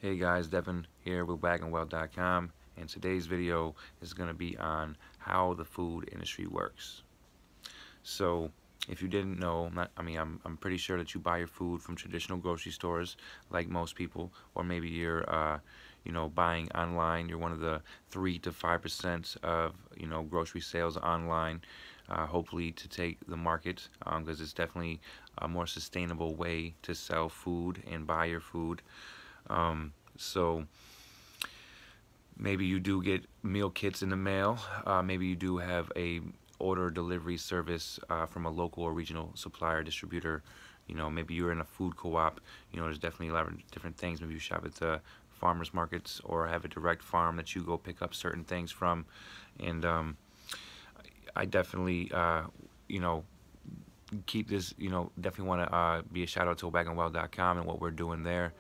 Hey guys, Devin here with wagandwell.com, and today's video is going to be on how the food industry works. So, if you didn't know, I'm pretty sure that you buy your food from traditional grocery stores, like most people, or maybe you're, buying online. You're one of the 3 to 5% of grocery sales online. Hopefully to take the market, because it's definitely a more sustainable way to sell food and buy your food. So maybe you do get meal kits in the mail. Maybe you do have a order delivery service from a local or regional supplier distributor. Maybe you're in a food co-op. There's definitely a lot of different things. Maybe you shop at the farmers markets or have a direct farm that you go pick up certain things from. And I definitely, keep this, definitely want to be a shout out to wagandwell.com and what we're doing there.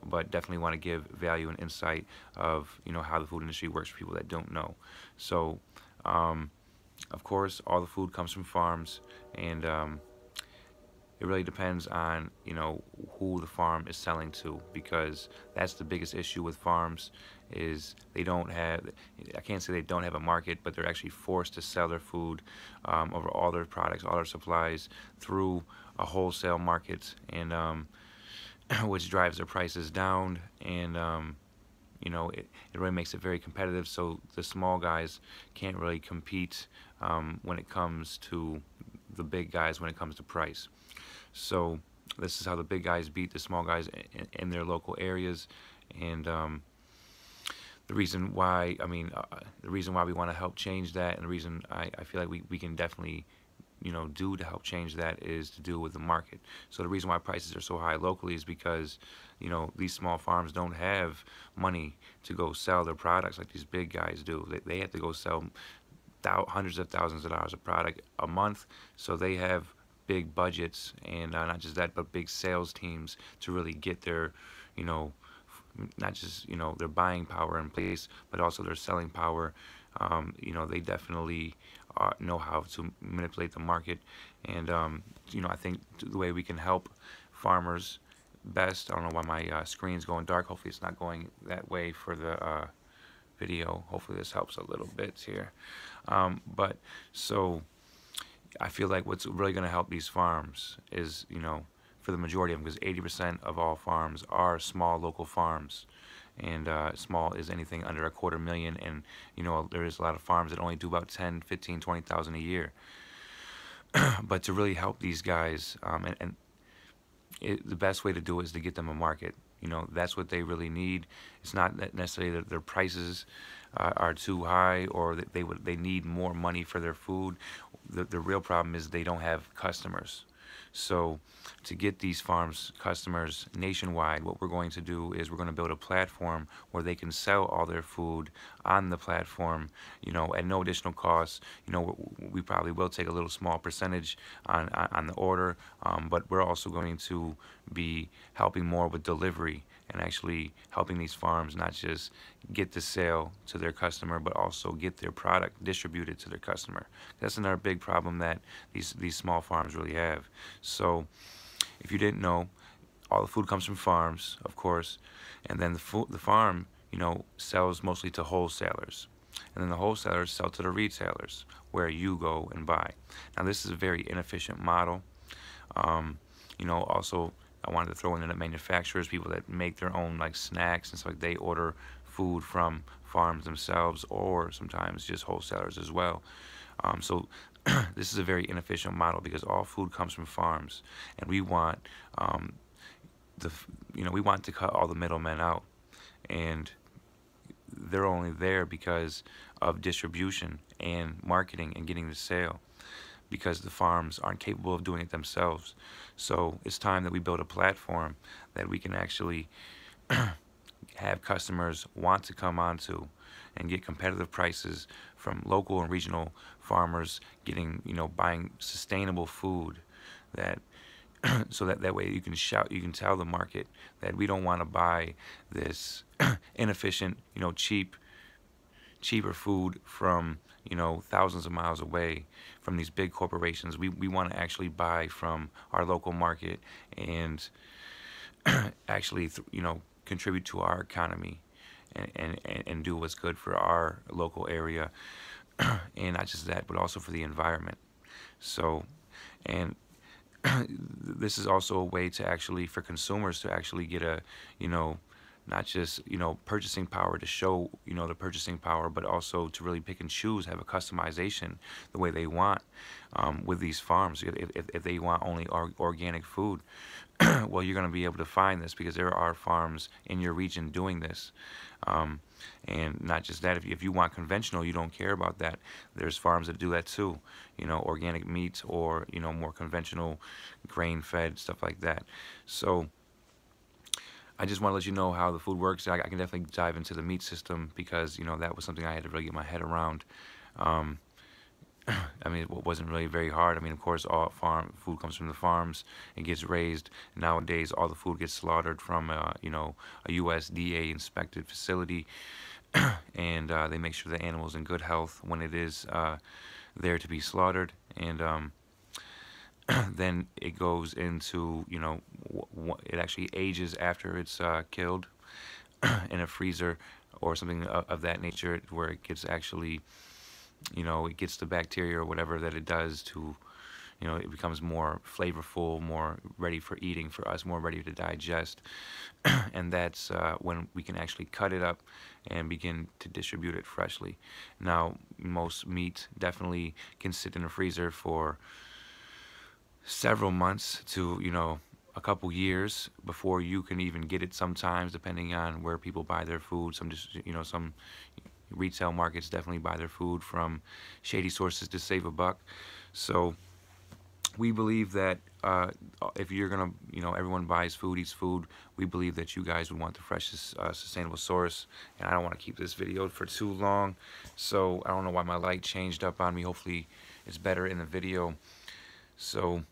But definitely want to give value and insight of, how the food industry works for people that don't know. So, of course, all the food comes from farms, and it really depends on who the farm is selling to, because that's the biggest issue with farms is they don't have, I can't say they don't have a market, but they're actually forced to sell their food over all their products, all their supplies through a wholesale market, and which drives their prices down, and it really makes it very competitive, so the small guys can't really compete when it comes to the big guys when it comes to price. So this is how the big guys beat the small guys in their local areas, and the reason why we want to help change that, and the reason I feel like we can definitely do to help change that is to do with the market. So the reason why prices are so high locally is because these small farms don't have money to go sell their products like these big guys do. They have to go sell hundreds of thousands of dollars of product a month, so they have big budgets, and not just that, but big sales teams to really get their not just their buying power in place, but also their selling power. They definitely know how to manipulate the market, and I think the way we can help farmers best. I don't know why my screen's going dark. Hopefully it's not going that way for the video. Hopefully this helps a little bit here. But so I feel like what's really going to help these farms is, for the majority of them, because 80% of all farms are small local farms, and small is anything under $250,000, and there is a lot of farms that only do about 10, 15, 20,000 a year. But to really help these guys, the best way to do it is to get them a market. That's what they really need. It's not necessarily that their prices are too high, or that they need more money for their food. The real problem is they don't have customers. So to get these farms customers nationwide, what we're going to do is we're going to build a platform where they can sell all their food on the platform, at no additional cost. We probably will take a little small percentage on the order, but we're also going to be helping more with delivery, and actually helping these farms not just get the sale to their customer, but also get their product distributed to their customer. That's another big problem that these small farms really have. So if you didn't know, all the food comes from farms, of course, and then the farm sells mostly to wholesalers, and then the wholesalers sell to the retailers where you go and buy. Now this is a very inefficient model. Also, I wanted to throw in the manufacturers, people that make their own like snacks and stuff. Like they order food from farms themselves, or sometimes just wholesalers as well. So this is a very inefficient model, because all food comes from farms, and we want we want to cut all the middlemen out, and they're only there because of distribution and marketing and getting the sale, because the farms aren't capable of doing it themselves. So it's time that we build a platform that we can actually have customers want to come onto and get competitive prices from local and regional farmers, getting buying sustainable food, that so that way you can tell the market that we don't want to buy this inefficient, cheaper food from thousands of miles away from these big corporations. We want to actually buy from our local market, and actually contribute to our economy and do what's good for our local area, and not just that, but also for the environment. So, and this is also a way to actually, for consumers to actually get a, you know, not just, you know, purchasing power to show, you know, the purchasing power, but also to really pick and choose, have a customization the way they want with these farms. If they want only organic food, well, you're going to be able to find this because there are farms in your region doing this. And not just that, if you want conventional, you don't care about that, there's farms that do that too, you know, organic meat or, you know, more conventional grain-fed, stuff like that. So I just want to let you know how the food works. I can definitely dive into the meat system because, you know, that was something I had to really get my head around. I mean, it wasn't really very hard. I mean, of course, all farm food comes from the farms and gets raised. Nowadays, all the food gets slaughtered from, you know, a USDA inspected facility, and they make sure the animal's in good health when it is there to be slaughtered. And then it goes into, you know, it actually ages after it's killed in a freezer or something of that nature, where it gets actually, you know, it gets the bacteria or whatever that it does to, you know, it becomes more flavorful, more ready for eating for us, more ready to digest. And that's when we can actually cut it up and begin to distribute it freshly. Now, most meat definitely can sit in the freezer for several months to, you know, a couple years before you can even get it sometimes, depending on where people buy their food. Some just, you know, some retail markets definitely buy their food from shady sources to save a buck. So we believe that if you're gonna, you know, everyone buys food, eats food, we believe that you guys would want the freshest, sustainable source. And I don't want to keep this video for too long, so I don't know why my light changed up on me. Hopefully it's better in the video. So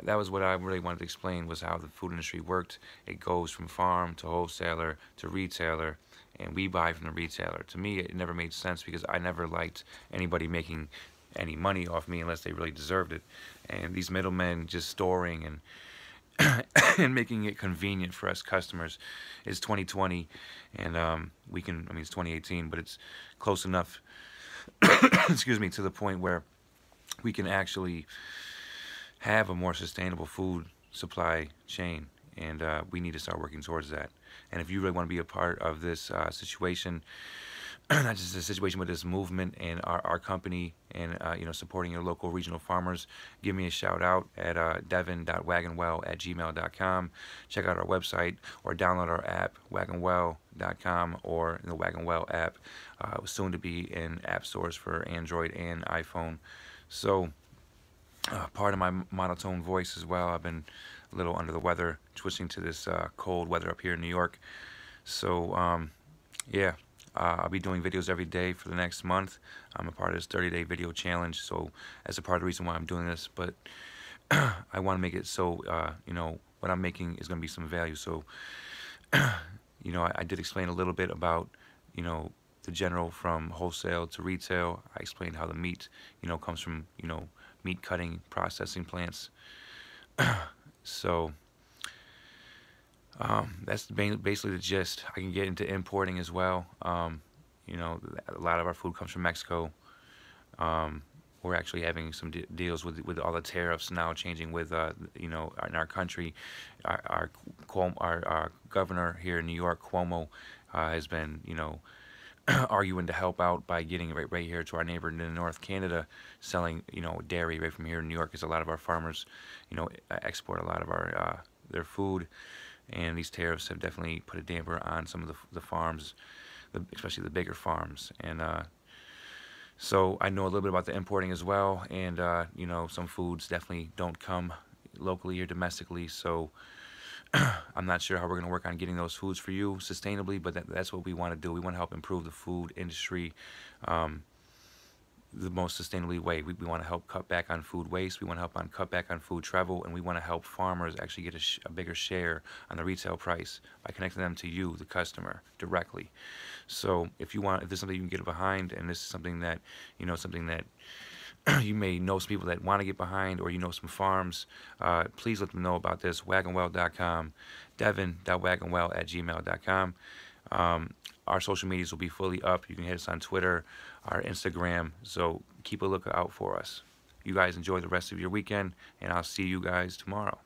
that was what I really wanted to explain, was how the food industry worked. It goes from farm to wholesaler to retailer, and we buy from the retailer. To me, it never made sense because I never liked anybody making any money off me unless they really deserved it. And these middlemen just storing and and making it convenient for us customers. It's 2020, and we can, I mean, it's 2018, but it's close enough, excuse me, to the point where we can actually have a more sustainable food supply chain, and we need to start working towards that. And if you really want to be a part of this situation, not just a situation, but this movement and our company, and you know, supporting your local regional farmers, give me a shout out at devin.wagonwell@gmail.com. Check out our website or download our app, wagonwell.com, or the Wagon Well app, soon to be in app stores for Android and iPhone. So part of my monotone voice as well, I've been a little under the weather, switching to this cold weather up here in New York. So yeah, I'll be doing videos every day for the next month. I'm a part of this 30-day video challenge, so that's a part of the reason why I'm doing this. But I want to make it so you know, what I'm making is going to be some value. So you know, I did explain a little bit about, you know, the general from wholesale to retail. I explained how the meat, you know, comes from, you know, meat cutting processing plants. So that's basically the gist. I can get into importing as well. You know, a lot of our food comes from Mexico. We're actually having some deals with all the tariffs now changing with, you know, in our country. Our governor here in New York, Cuomo, has been, you know, arguing to help out by getting right here to our neighbor in North Canada, selling, you know, dairy right from here in New York, because a lot of our farmers, you know, export a lot of our their food, and these tariffs have definitely put a damper on some of the farms, especially the bigger farms. And so I know a little bit about the importing as well, and you know, some foods definitely don't come locally or domestically, so I'm not sure how we're going to work on getting those foods for you sustainably, but that's what we want to do. We want to help improve the food industry the most sustainably way. We want to help cut back on food waste. We want to help cut back on food travel, and we want to help farmers actually get a bigger share on the retail price by connecting them to you, the customer, directly. So if there's something you can get behind, and this is something that, you know, something that you may know some people that want to get behind, or you know some farms, please let them know about this. Wagonwell.com, devin.wagonwell@gmail.com. Our social medias will be fully up. You can hit us on Twitter, our Instagram, so keep a lookout for us. You guys enjoy the rest of your weekend, and I'll see you guys tomorrow.